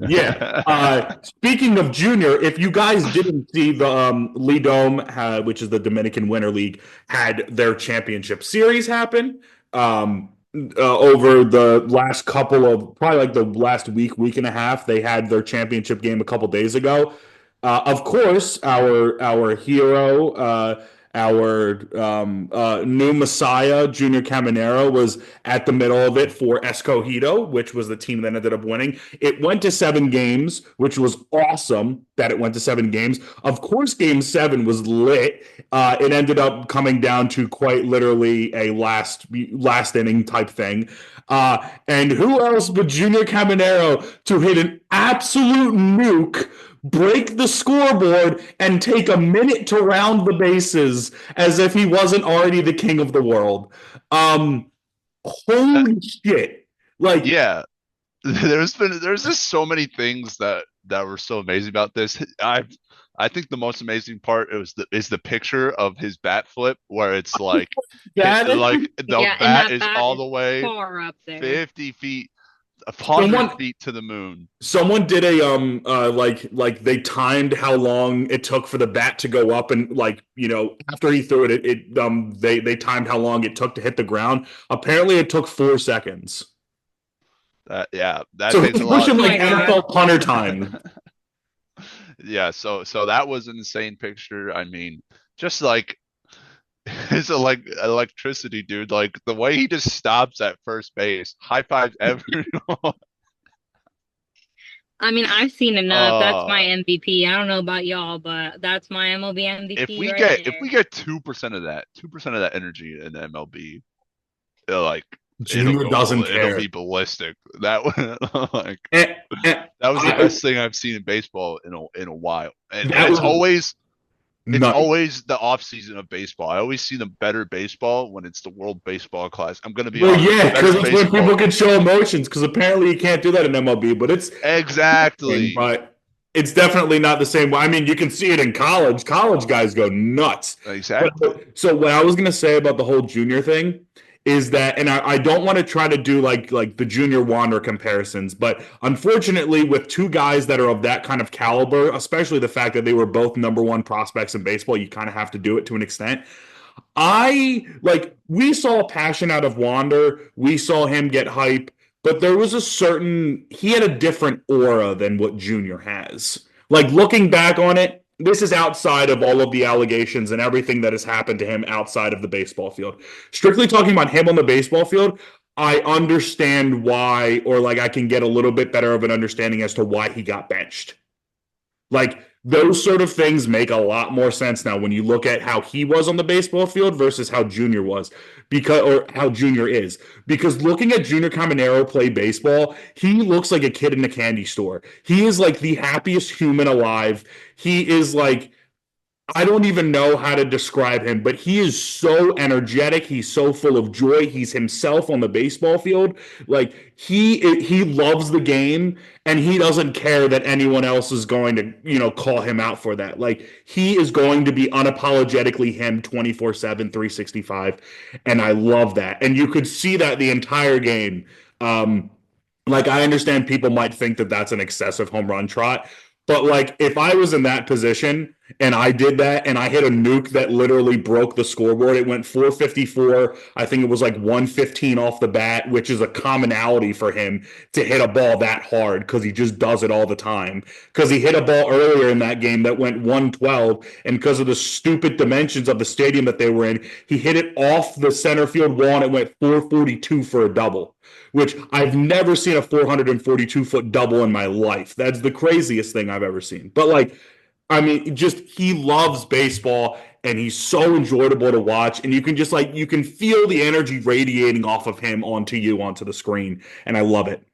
Yeah. Speaking of Junior, if you guys didn't see the LIDOM, which is the Dominican Winter League, had their championship series happen over the last couple of probably like the last week and a half. They had their championship game a couple days ago. Of course, our hero, our new Messiah, Junior Caminero, was at the middle of it for Escogido, which was the team that ended up winning. It went to 7 games, which was awesome that it went to 7 games. Of course, game 7 was lit. It ended up coming down to quite literally a last inning type thing. And who else but Junior Caminero to hit an absolute nuke, break the scoreboard, and take a minute to round the bases as if he wasn't already the king of the world. Holy shit. Like, Yeah, there's just so many things that were so amazing about this. I think the most amazing part is the picture of his bat flip where it's that like the Yeah, and bat that is bat all is the way far up there. 50 feet, someone 100 feet to the moon. someone did a like they timed how long it took for the bat to go up, and after he threw they timed how long it took to hit the ground. Apparently it took 4 seconds. Yeah, that So takes he's a lot. pushing Oh like my God. NFL punter time. Yeah, so that was an insane picture. I mean, just like it's like electricity, dude. Like the way he just stops at first base, high fives everyone. I mean, I've seen enough. That's my Uh, MVP. I don't know about y'all, but that's my MLB if MVP we right get if there. we get 2% of that, 2% of that energy in the MLB, like Junior doesn't it'll care. be ballistic. That like And, and that was the I best thing I've seen in baseball in a while. And that was it's nuts. always the off season of baseball. I always see the better baseball when it's the World Baseball Class. I'm gonna be Well, honest, the yeah, because better it's when baseball. people can show emotions. Because apparently you can't do that in MLB, but Exactly. but it's definitely not the same. I mean, you can see it in college. College guys go nuts. Exactly. So what I was gonna say about the whole junior thing is that, and I don't want to try to do like the junior Wander comparisons, but unfortunately, with two guys that are of that kind of caliber, especially the fact that they were both #1 prospects in baseball, you kind of have to do it to an extent. We saw passion out of Wander. We saw him get hype, but there was he had a different aura than what Junior has. Like looking back on it, this is outside of all of the allegations and everything that has happened to him outside of the baseball field. Strictly talking about him on the baseball field, I understand why, or like I can get a little bit better of an understanding as to why he got benched. Like those sort of things make a lot more sense now when you look at how he was on the baseball field versus how Junior was, because or how Junior is. Because looking at Junior Caminero play baseball, he looks like a kid in a candy store. He is like the happiest human alive. He is like, I don't even know how to describe him, but he is so energetic. He's so full of joy. He's himself on the baseball field. Like he loves the game, and he doesn't care that anyone else is going to call him out for that. Like he is going to be unapologetically him 24/7, 365, and I love that. And you could see that the entire game. Like I understand people might think that that's an excessive home run trot, but like if I was in that position and I did that and I hit a nuke that literally broke the scoreboard, it went 454. I think it was like 115 off the bat, which is a commonality for him to hit a ball that hard because he just does it all the time. Because he hit a ball earlier in that game that went 112, and because of the stupid dimensions of the stadium that they were in, he hit it off the center field wall and it went 442 for a double, which I've never seen a 442-foot double in my life. That's the craziest thing I've ever seen. But like, I mean, just he loves baseball and he's so enjoyable to watch. And you can just like, you can feel the energy radiating off of him onto the screen. And I love it.